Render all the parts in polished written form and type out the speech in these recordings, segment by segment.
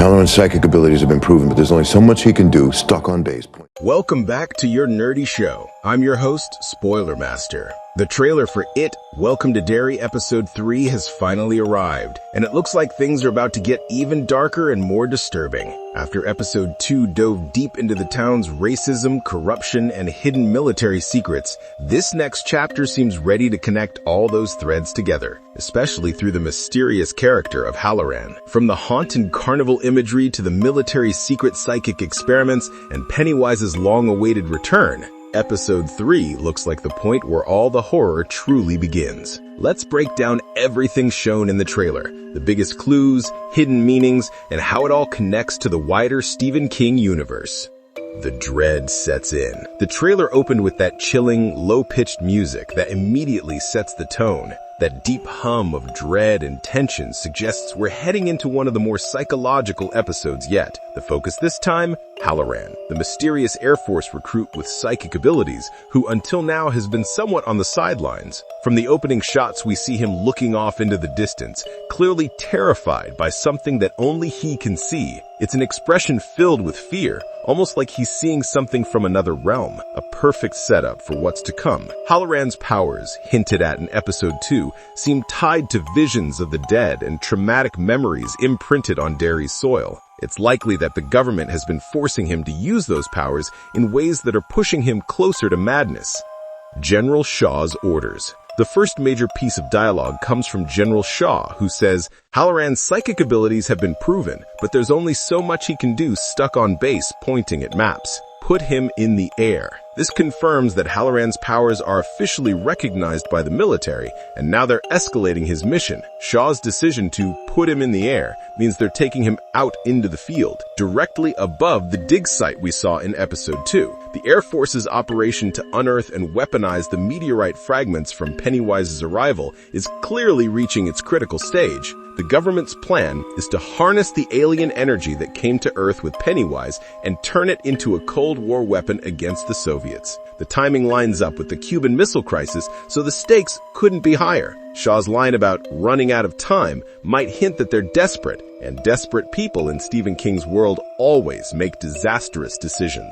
Halaran's psychic abilities have been proven, but there's only so much he can do stuck on base. Welcome back to your nerdy show. I'm your host, Spoiler Master. The trailer for It, Welcome to Derry Episode 3 has finally arrived, and it looks like things are about to get even darker and more disturbing. After Episode 2 dove deep into the town's racism, corruption, and hidden military secrets, this next chapter seems ready to connect all those threads together, especially through the mysterious character of Halaran. From the haunted carnival imagery to the military's secret psychic experiments and Pennywise's long-awaited return, Episode 3 looks like the point where all the horror truly begins. Let's break down everything shown in the trailer, the biggest clues, hidden meanings, and how it all connects to the wider Stephen King universe. The dread sets in. The trailer opened with that chilling, low-pitched music that immediately sets the tone. That deep hum of dread and tension suggests we're heading into one of the more psychological episodes yet. The focus this time, Halaran, the mysterious Air Force recruit with psychic abilities who until now has been somewhat on the sidelines. From the opening shots, we see him looking off into the distance, clearly terrified by something that only he can see. It's an expression filled with fear, almost like he's seeing something from another realm, a perfect setup for what's to come. Halaran's powers, hinted at in Episode 2, seem tied to visions of the dead and traumatic memories imprinted on Derry's soil. It's likely that the government has been forcing him to use those powers in ways that are pushing him closer to madness. General Shaw's orders. The first major piece of dialogue comes from General Shaw, who says, Halaran's psychic abilities have been proven, but there's only so much he can do stuck on base pointing at maps. Put him in the air. This confirms that Halaran's powers are officially recognized by the military, and now they're escalating his mission. Shaw's decision to put him in the air means they're taking him out into the field, directly above the dig site we saw in Episode 2. The Air Force's operation to unearth and weaponize the meteorite fragments from Pennywise's arrival is clearly reaching its critical stage. The government's plan is to harness the alien energy that came to Earth with Pennywise and turn it into a Cold War weapon against the Soviets. The timing lines up with the Cuban Missile Crisis, so the stakes couldn't be higher. Shaw's line about running out of time might hint that they're desperate, and desperate people in Stephen King's world always make disastrous decisions.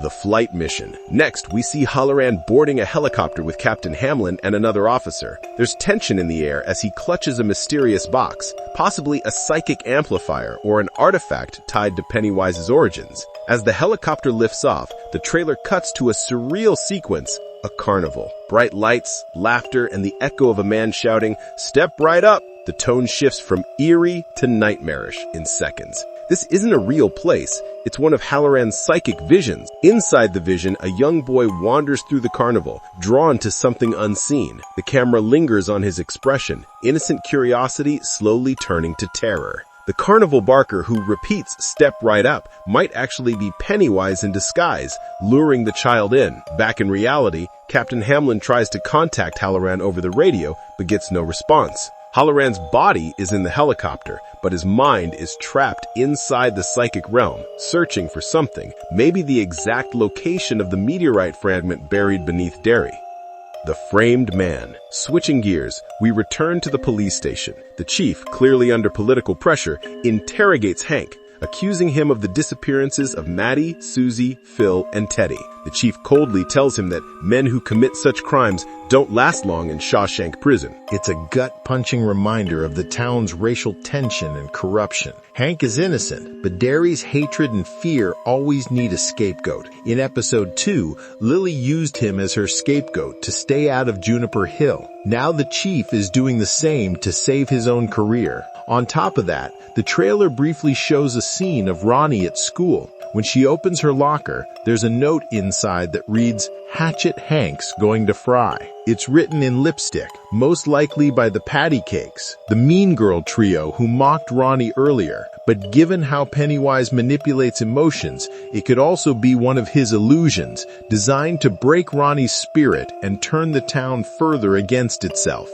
The flight mission. Next, we see Halaran boarding a helicopter with Captain Hamlin and another officer. There's tension in the air as he clutches a mysterious box, possibly a psychic amplifier or an artifact tied to Pennywise's origins. As the helicopter lifts off, the trailer cuts to a surreal sequence, a carnival. Bright lights, laughter, and the echo of a man shouting, "Step right up!" The tone shifts from eerie to nightmarish in seconds. This isn't a real place. It's one of Halaran's psychic visions. Inside the vision, a young boy wanders through the carnival, drawn to something unseen. The camera lingers on his expression, innocent curiosity slowly turning to terror. The carnival barker who repeats "step right up" might actually be Pennywise in disguise, luring the child in. Back in reality, Captain Hamlin tries to contact Halaran over the radio, but gets no response. Halaran's body is in the helicopter, but his mind is trapped inside the psychic realm, searching for something, maybe the exact location of the meteorite fragment buried beneath Derry. The framed man. Switching gears, we return to the police station. The chief, clearly under political pressure, interrogates Hank, accusing him of the disappearances of Maddie, Susie, Phil, and Teddy. The chief coldly tells him that men who commit such crimes don't last long in Shawshank prison. It's a gut-punching reminder of the town's racial tension and corruption. Hank is innocent, but Derry's hatred and fear always need a scapegoat. In Episode 2, Lily used him as her scapegoat to stay out of Juniper Hill. Now the chief is doing the same to save his own career. On top of that, the trailer briefly shows a scene of Ronnie at school. When she opens her locker, there's a note inside that reads, "Hatchet Hank's going to fry." It's written in lipstick, most likely by the Patty Cakes, the Mean Girl trio who mocked Ronnie earlier. But given how Pennywise manipulates emotions, it could also be one of his illusions, designed to break Ronnie's spirit and turn the town further against itself.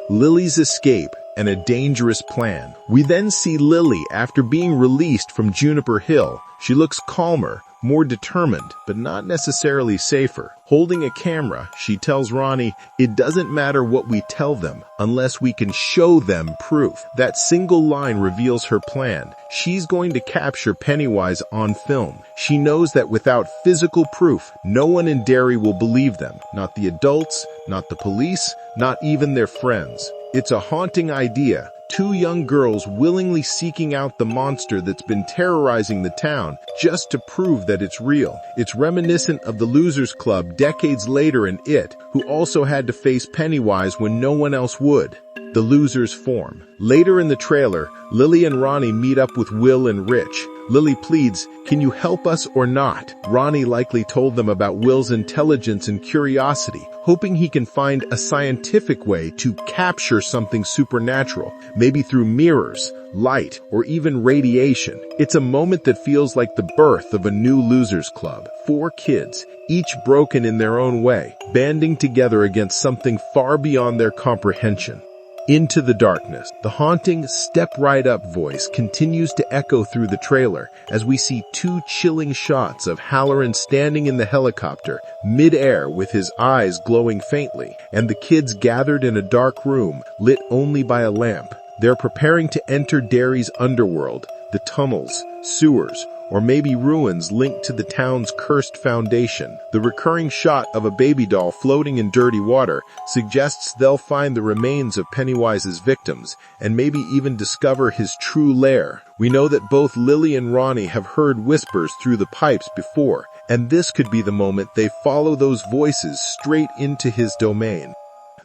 Lily's escape and a dangerous plan. We then see Lily after being released from Juniper Hill. She looks calmer, more determined, but not necessarily safer. Holding a camera, she tells Ronnie, "It doesn't matter what we tell them, unless we can show them proof." That single line reveals her plan. She's going to capture Pennywise on film. She knows that without physical proof, no one in Derry will believe them. Not the adults, not the police, not even their friends. It's a haunting idea. Two young girls willingly seeking out the monster that's been terrorizing the town just to prove that it's real. It's reminiscent of the Losers Club decades later in It, who also had to face Pennywise when no one else would. The losers form. Later in the trailer, Lily and Ronnie meet up with Will and Rich. Lily pleads, "Can you help us or not?" Ronnie likely told them about Will's intelligence and curiosity, hoping he can find a scientific way to capture something supernatural, maybe through mirrors, light, or even radiation. It's a moment that feels like the birth of a new Losers Club. 4 kids, each broken in their own way, banding together against something far beyond their comprehension. Into the darkness, the haunting "Step Right Up" voice continues to echo through the trailer as we see 2 chilling shots of Halaran standing in the helicopter, mid-air with his eyes glowing faintly, and the kids gathered in a dark room, lit only by a lamp. They're preparing to enter Derry's underworld, the tunnels, sewers, or maybe ruins linked to the town's cursed foundation. The recurring shot of a baby doll floating in dirty water suggests they'll find the remains of Pennywise's victims and maybe even discover his true lair. We know that both Lily and Ronnie have heard whispers through the pipes before, and this could be the moment they follow those voices straight into his domain.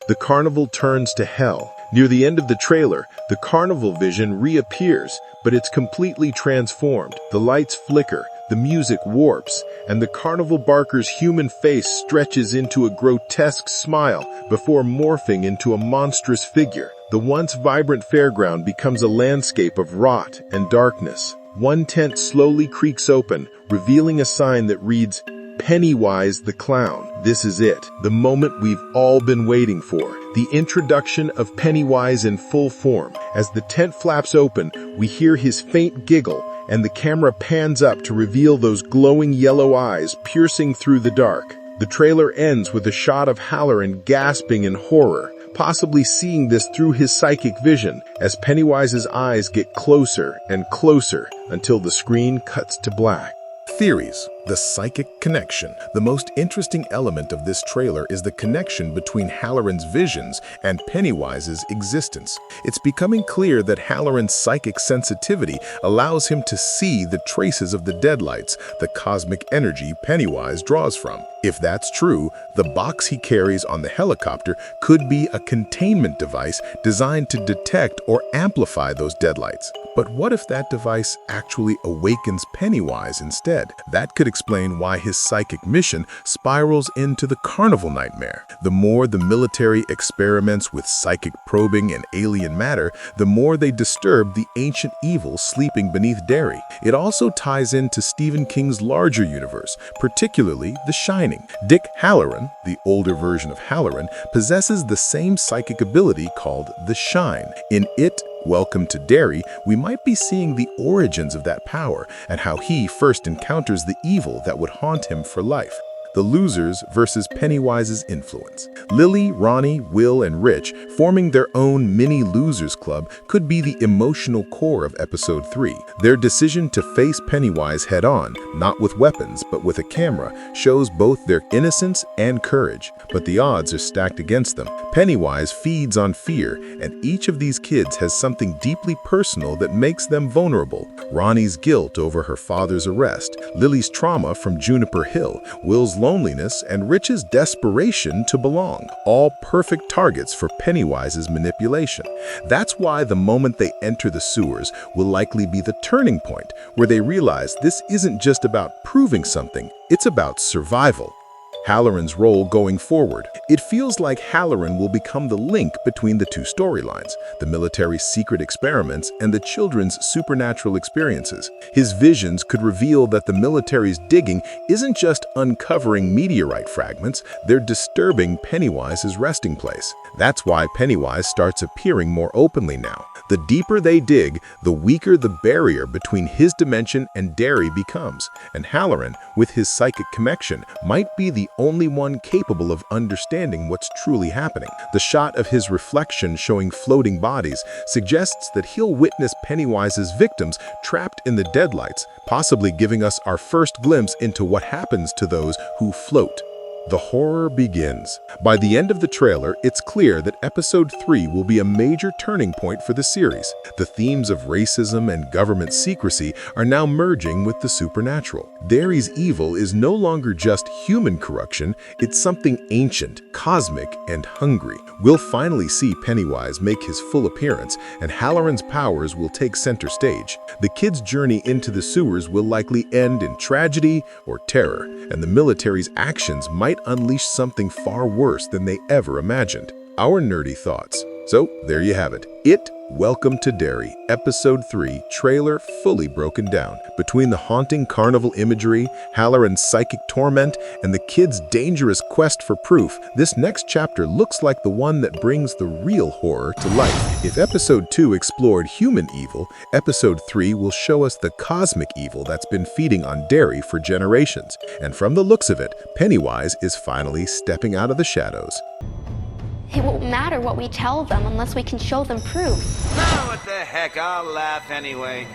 The carnival turns to hell. Near the end of the trailer, the carnival vision reappears, but it's completely transformed. The lights flicker, the music warps, and the carnival barker's human face stretches into a grotesque smile before morphing into a monstrous figure. The once vibrant fairground becomes a landscape of rot and darkness. One tent slowly creaks open, revealing a sign that reads, "Pennywise the Clown." This is it, the moment we've all been waiting for. The introduction of Pennywise in full form. As the tent flaps open, we hear his faint giggle, and the camera pans up to reveal those glowing yellow eyes piercing through the dark. The trailer ends with a shot of Halaran gasping in horror, possibly seeing this through his psychic vision, as Pennywise's eyes get closer and closer until the screen cuts to black. Theories. The psychic connection. The most interesting element of this trailer is the connection between Halaran's visions and Pennywise's existence. It's becoming clear that Halaran's psychic sensitivity allows him to see the traces of the Deadlights, the cosmic energy Pennywise draws from. If that's true, the box he carries on the helicopter could be a containment device designed to detect or amplify those Deadlights. But what if that device actually awakens Pennywise instead? That could explain why his psychic mission spirals into the carnival nightmare. The more the military experiments with psychic probing and alien matter, the more they disturb the ancient evil sleeping beneath Derry. It also ties into Stephen King's larger universe, particularly The Shining. Dick Halaran, the older version of Halaran, possesses the same psychic ability called the Shine. In It, Welcome to Derry, we might be seeing the origins of that power and how he first encounters the evil that would haunt him for life. The losers versus Pennywise's influence. Lily, Ronnie, Will, and Rich, forming their own mini losers club, could be the emotional core of episode 3. Their decision to face Pennywise head-on, not with weapons but with a camera, shows both their innocence and courage. But the odds are stacked against them. Pennywise feeds on fear, and each of these kids has something deeply personal that makes them vulnerable. Ronnie's guilt over her father's arrest, Lily's trauma from Juniper Hill, Will's loneliness, and Rich's desperation to belong, all perfect targets for Pennywise's manipulation. That's why the moment they enter the sewers will likely be the turning point, where they realize this isn't just about proving something, it's about survival. Halaran's role going forward. It feels like Halaran will become the link between the two storylines, the military's secret experiments and the children's supernatural experiences. His visions could reveal that the military's digging isn't just uncovering meteorite fragments, they're disturbing Pennywise's resting place. That's why Pennywise starts appearing more openly now. The deeper they dig, the weaker the barrier between his dimension and Derry becomes, and Halaran, with his psychic connection, might be the only one capable of understanding what's truly happening. The shot of his reflection showing floating bodies suggests that he'll witness Pennywise's victims trapped in the Deadlights, possibly giving us our first glimpse into what happens to those who float. The horror begins. By the end of the trailer, it's clear that episode 3 will be a major turning point for the series. The themes of racism and government secrecy are now merging with the supernatural. Derry's evil is no longer just human corruption, it's something ancient, cosmic, and hungry. We'll finally see Pennywise make his full appearance, and Halaran's powers will take center stage. The kids' journey into the sewers will likely end in tragedy or terror, and the military's actions might unleash something far worse than they ever imagined. Our nerdy thoughts. So, there you have it. Welcome to Derry, Episode 3, trailer fully broken down. Between the haunting carnival imagery, Halaran's psychic torment, and the kids' dangerous quest for proof, this next chapter looks like the one that brings the real horror to life. If Episode 2 explored human evil, Episode 3 will show us the cosmic evil that's been feeding on Derry for generations. And from the looks of it, Pennywise is finally stepping out of the shadows. It won't matter what we tell them unless we can show them proof. Oh, what the heck, I'll laugh anyway.